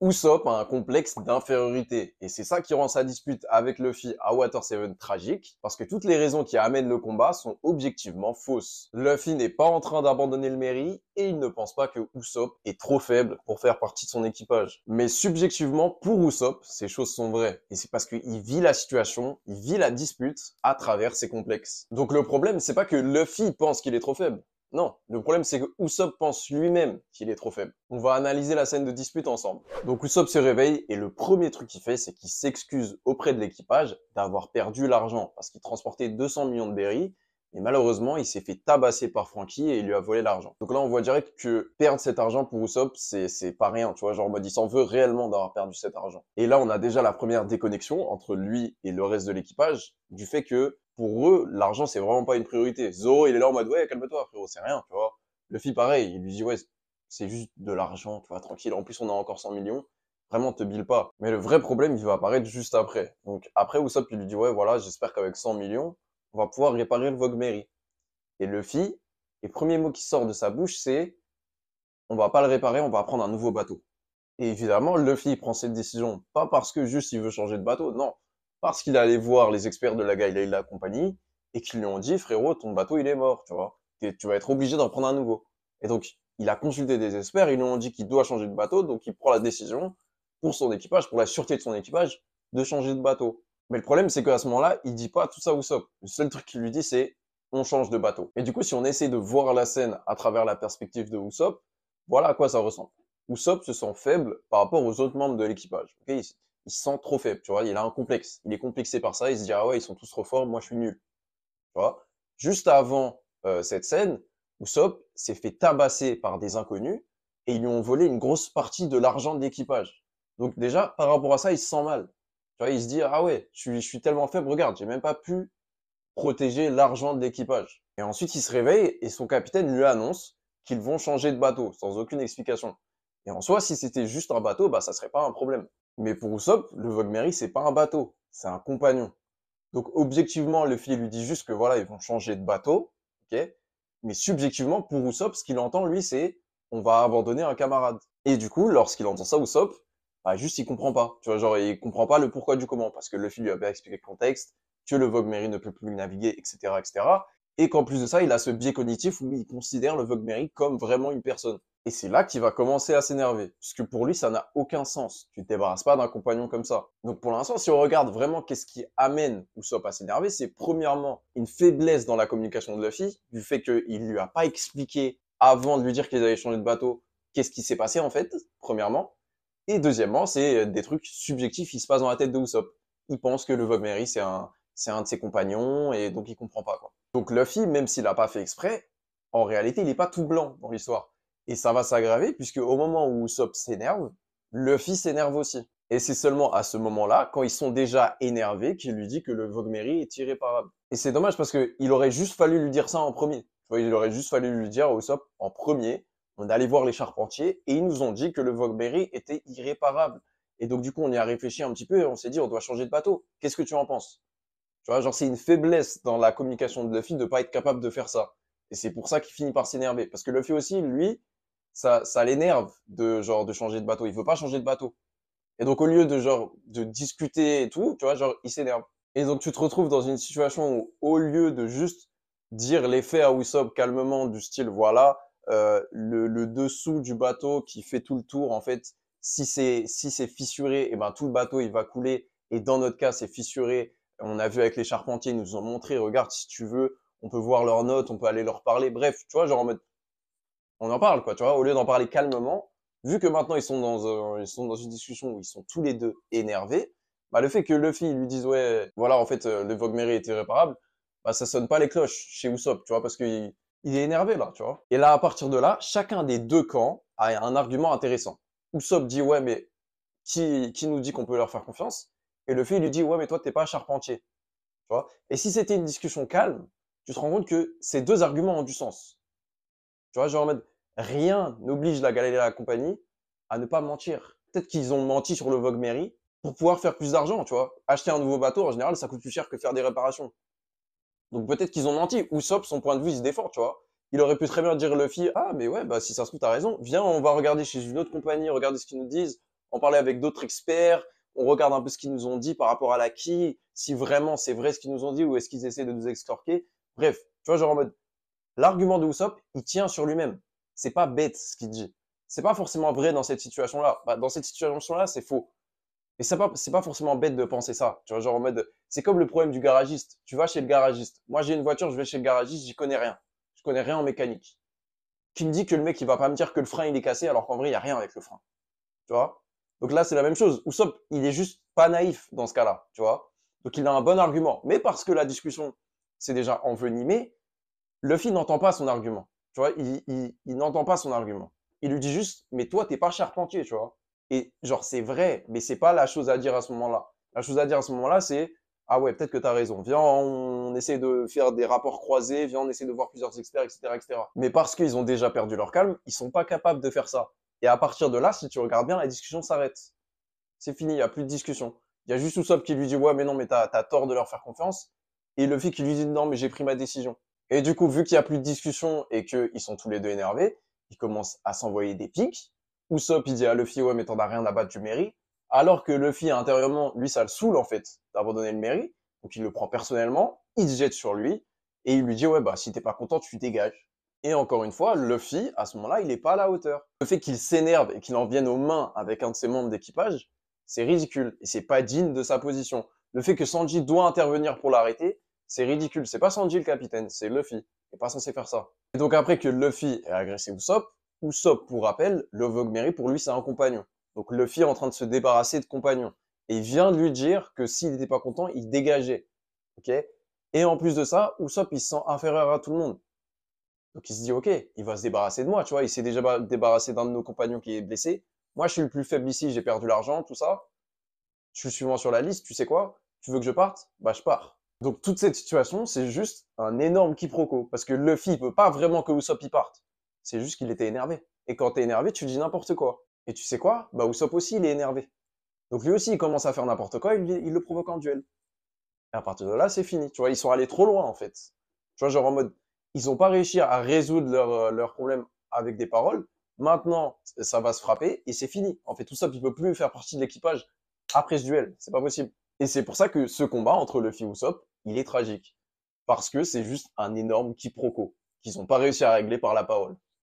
Usopp a un complexe d'infériorité, et c'est ça qui rend sa dispute avec Luffy à Water 7 tragique, parce que toutes les raisons qui amènent le combat sont objectivement fausses. Luffy n'est pas en train d'abandonner le Merry, et il ne pense pas que Usopp est trop faible pour faire partie de son équipage. Mais subjectivement, pour Usopp, ces choses sont vraies, et c'est parce qu'il vit la situation, il vit la dispute à travers ses complexes. Donc le problème, c'est pas que Luffy pense qu'il est trop faible. Non, le problème c'est que Usopp pense lui-même qu'il est trop faible. On va analyser la scène de dispute ensemble. Donc Usopp se réveille et le premier truc qu'il fait, c'est qu'il s'excuse auprès de l'équipage d'avoir perdu l'argent parce qu'il transportait 200 millions de berries et malheureusement il s'est fait tabasser par Franky et il lui a volé l'argent. Donc là on voit direct que perdre cet argent pour Usopp c'est pas rien, tu vois, genre en mode il s'en veut réellement d'avoir perdu cet argent. Et là on a déjà la première déconnexion entre lui et le reste de l'équipage du fait que pour eux, l'argent, c'est vraiment pas une priorité. Zoro, il est là en mode, ouais, calme-toi, frérot, c'est rien, tu vois. Luffy, pareil, il lui dit, ouais, c'est juste de l'argent, tu vois, tranquille. En plus, on a encore 100 millions. Vraiment, te bille pas. Mais le vrai problème, il va apparaître juste après. Donc, après, Usopp, il lui dit, ouais, voilà, j'espère qu'avec 100 millions, on va pouvoir réparer le Vogue Mary. Et Luffy, les premiers mots qui sortent de sa bouche, c'est, on va pas le réparer, on va prendre un nouveau bateau. Et évidemment, Luffy il prend cette décision, pas parce que juste il veut changer de bateau, non. Parce qu'il est allé voir les experts de la Guy Layla Company et qu'ils lui ont dit, frérot, ton bateau il est mort, tu vois. Tu vas être obligé d'en prendre un nouveau. Et donc, il a consulté des experts, ils lui ont dit qu'il doit changer de bateau, donc il prend la décision pour son équipage, pour la sûreté de son équipage, de changer de bateau. Mais le problème, c'est qu'à ce moment-là, il dit pas tout ça à Usopp. Le seul truc qu'il lui dit, c'est on change de bateau. Et du coup, si on essaie de voir la scène à travers la perspective de Usopp, voilà à quoi ça ressemble. Usopp se sent faible par rapport aux autres membres de l'équipage. Okay, il se sent trop faible, tu vois, il a un complexe. Il est complexé par ça, il se dit ah ouais, ils sont tous trop forts, moi je suis nul. Tu vois. Juste avant cette scène, Usopp s'est fait tabasser par des inconnus et ils lui ont volé une grosse partie de l'argent de l'équipage. Donc déjà, par rapport à ça, il se sent mal. Tu vois, il se dit ah ouais, je suis tellement faible, regarde, j'ai même pas pu protéger l'argent de l'équipage. Et ensuite, il se réveille et son capitaine lui annonce qu'ils vont changer de bateau, sans aucune explication. Et en soi, si c'était juste un bateau, bah ça serait pas un problème. Mais pour Usopp, le Vogue Mary, c'est pas un bateau, c'est un compagnon. Donc objectivement, Luffy lui dit juste que voilà, ils vont changer de bateau, ok. Mais subjectivement, pour Usopp, ce qu'il entend lui, c'est on va abandonner un camarade. Et du coup, lorsqu'il entend ça, Usopp, bah juste il comprend pas. Tu vois, genre il comprend pas le pourquoi du comment, parce que Luffy lui a bien expliqué le contexte, que le Vogue Mary ne peut plus naviguer, etc., etc. Et qu'en plus de ça, il a ce biais cognitif où il considère le Vogue Mary comme vraiment une personne. Et c'est là qu'il va commencer à s'énerver, puisque pour lui, ça n'a aucun sens. Tu te débarrasses pas d'un compagnon comme ça. Donc pour l'instant, si on regarde vraiment qu'est-ce qui amène Usopp à s'énerver, c'est premièrement une faiblesse dans la communication de Luffy, du fait qu'il lui a pas expliqué avant de lui dire qu'ils allaient changer de bateau, qu'est-ce qui s'est passé en fait, premièrement. Et deuxièmement, c'est des trucs subjectifs qui se passent dans la tête de Usopp. Il pense que le Vogue Mary, c'est un de ses compagnons, et donc il comprend pas, quoi. Donc Luffy, même s'il a pas fait exprès, en réalité, il est pas tout blanc dans l'histoire. Et ça va s'aggraver, puisque au moment où Usopp s'énerve, Luffy s'énerve aussi. Et c'est seulement à ce moment-là, quand ils sont déjà énervés, qu'il lui dit que le Vogue Mary est irréparable. Et c'est dommage parce que il aurait juste fallu lui dire ça en premier. Tu vois, il aurait juste fallu lui dire à Usopp en premier, on est allé voir les charpentiers et ils nous ont dit que le Vogue Mary était irréparable. Et donc du coup, on y a réfléchi un petit peu et on s'est dit, on doit changer de bateau. Qu'est-ce que tu en penses? Tu vois, genre c'est une faiblesse dans la communication de Luffy de pas être capable de faire ça. Et c'est pour ça qu'il finit par s'énerver. Parce que Luffy aussi, lui, ça l'énerve de genre de changer de bateau. Il veut pas changer de bateau. Et donc au lieu de genre de discuter et tout, tu vois, genre il s'énerve. Et donc tu te retrouves dans une situation où au lieu de juste dire les faits à Usopp calmement du style voilà le dessous du bateau qui fait tout le tour en fait si c'est fissuré et ben tout le bateau il va couler et dans notre cas c'est fissuré. On a vu avec les charpentiers, ils nous ont montré, regarde si tu veux, on peut voir leurs notes, on peut aller leur parler. Bref, tu vois, genre en mode on en parle, quoi, tu vois, au lieu d'en parler calmement, vu que maintenant ils sont dans une discussion où ils sont tous les deux énervés, bah, le fait que Luffy lui dise, ouais, voilà, en fait, le Vogue Mary est irréparable, bah, ça sonne pas les cloches chez Usopp, tu vois, parce qu'il il est énervé, là, tu vois. Et là, à partir de là, chacun des deux camps a un argument intéressant. Usopp dit, ouais, mais qui nous dit qu'on peut leur faire confiance? Et Luffy lui dit, ouais, mais toi, t'es pas charpentier, tu vois. Et si c'était une discussion calme, tu te rends compte que ces deux arguments ont du sens. Tu vois, genre en mode, rien n'oblige la Galerie et la compagnie à ne pas mentir. Peut-être qu'ils ont menti sur le Vogue Mary pour pouvoir faire plus d'argent, tu vois. Acheter un nouveau bateau, en général, ça coûte plus cher que faire des réparations. Donc peut-être qu'ils ont menti. Usopp, son point de vue, il se défend, tu vois. Il aurait pu très bien dire Luffy, ah, mais ouais, bah, si ça se trouve, t'as raison. Viens, on va regarder chez une autre compagnie, regarder ce qu'ils nous disent. en parler avec d'autres experts, on regarde un peu ce qu'ils nous ont dit par rapport à la qui, si vraiment c'est vrai ce qu'ils nous ont dit ou est-ce qu'ils essaient de nous extorquer. Bref, tu vois, genre en mode, l'argument de Usopp, il tient sur lui-même. C'est pas bête ce qu'il dit. C'est pas forcément vrai dans cette situation-là. Bah, dans cette situation-là, c'est faux. Et c'est pas forcément bête de penser ça. Tu vois, genre en mode, c'est comme le problème du garagiste. Tu vas chez le garagiste. Moi, j'ai une voiture, je vais chez le garagiste, j'y connais rien. Je connais rien en mécanique. Qui me dit que le mec, il va pas me dire que le frein, il est cassé, alors qu'en vrai, il y a rien avec le frein. Tu vois? Donc là, c'est la même chose. Usopp, il est juste pas naïf dans ce cas-là. Tu vois? Donc il a un bon argument. Mais parce que la discussion s'est déjà envenimée, Luffy n'entend pas son argument. Tu vois? Il n'entend pas son argument. Il lui dit juste, mais toi, t'es pas charpentier, tu vois? Et genre, c'est vrai, mais c'est pas la chose à dire à ce moment-là. La chose à dire à ce moment-là, c'est, ah ouais, peut-être que t'as raison. Viens, on essaie de faire des rapports croisés, viens, on essaie de voir plusieurs experts, etc., etc. Mais parce qu'ils ont déjà perdu leur calme, ils sont pas capables de faire ça. Et à partir de là, si tu regardes bien, la discussion s'arrête. C'est fini, il y a plus de discussion. Il y a juste Usopp qui lui dit, ouais, mais non, mais t'as tort de leur faire confiance. Et Luffy qui lui dit, non, mais j'ai pris ma décision. Et du coup, vu qu'il y a plus de discussion et qu'ils sont tous les deux énervés, ils commencent à s'envoyer des pics. Usopp, il dit à Luffy, ouais, mais t'en as rien à battre du Merry. Alors que Luffy, intérieurement, lui, ça le saoule, en fait, d'abandonner le Merry. Donc, il le prend personnellement, il se jette sur lui, et il lui dit, ouais, bah, si t'es pas content, tu dégages. Et encore une fois, Luffy, à ce moment-là, il est pas à la hauteur. Le fait qu'il s'énerve et qu'il en vienne aux mains avec un de ses membres d'équipage, c'est ridicule. Et c'est pas digne de sa position. Le fait que Sanji doit intervenir pour l'arrêter, c'est ridicule. C'est pas Sanji le capitaine, c'est Luffy. Il est pas censé faire ça. Et donc après que Luffy ait agressé Usopp, Usopp, pour rappel, le Vogue pour lui, c'est un compagnon. Donc Luffy est en train de se débarrasser de compagnon. Et il vient de lui dire que s'il n'était pas content, il dégageait. Ok? Et en plus de ça, Usopp, il se sent inférieur à tout le monde. Donc il se dit, ok, il va se débarrasser de moi, tu vois. Il s'est déjà débarrassé d'un de nos compagnons qui est blessé. Moi, je suis le plus faible ici, j'ai perdu l'argent, tout ça. Je suis suivant sur la liste, tu sais quoi? Tu veux que je parte? Bah, je pars. Donc toute cette situation, c'est juste un énorme quiproquo. Parce que Luffy, il veut pas vraiment que Usopp y parte. C'est juste qu'il était énervé. Et quand t'es énervé, tu dis n'importe quoi. Et tu sais quoi? Bah, Usopp aussi, il est énervé. Donc lui aussi, il commence à faire n'importe quoi, il le provoque en duel. Et à partir de là, c'est fini. Tu vois, ils sont allés trop loin, en fait. Tu vois, genre en mode, ils ont pas réussi à résoudre leur problème avec des paroles. Maintenant, ça va se frapper et c'est fini. En fait, Usopp, il peut plus faire partie de l'équipage après ce duel. C'est pas possible. Et c'est pour ça que ce combat entre Luffy et Usopp, il est tragique. Parce que c'est juste un énorme quiproquo qu'ils ont pas réussi à régler par la parole.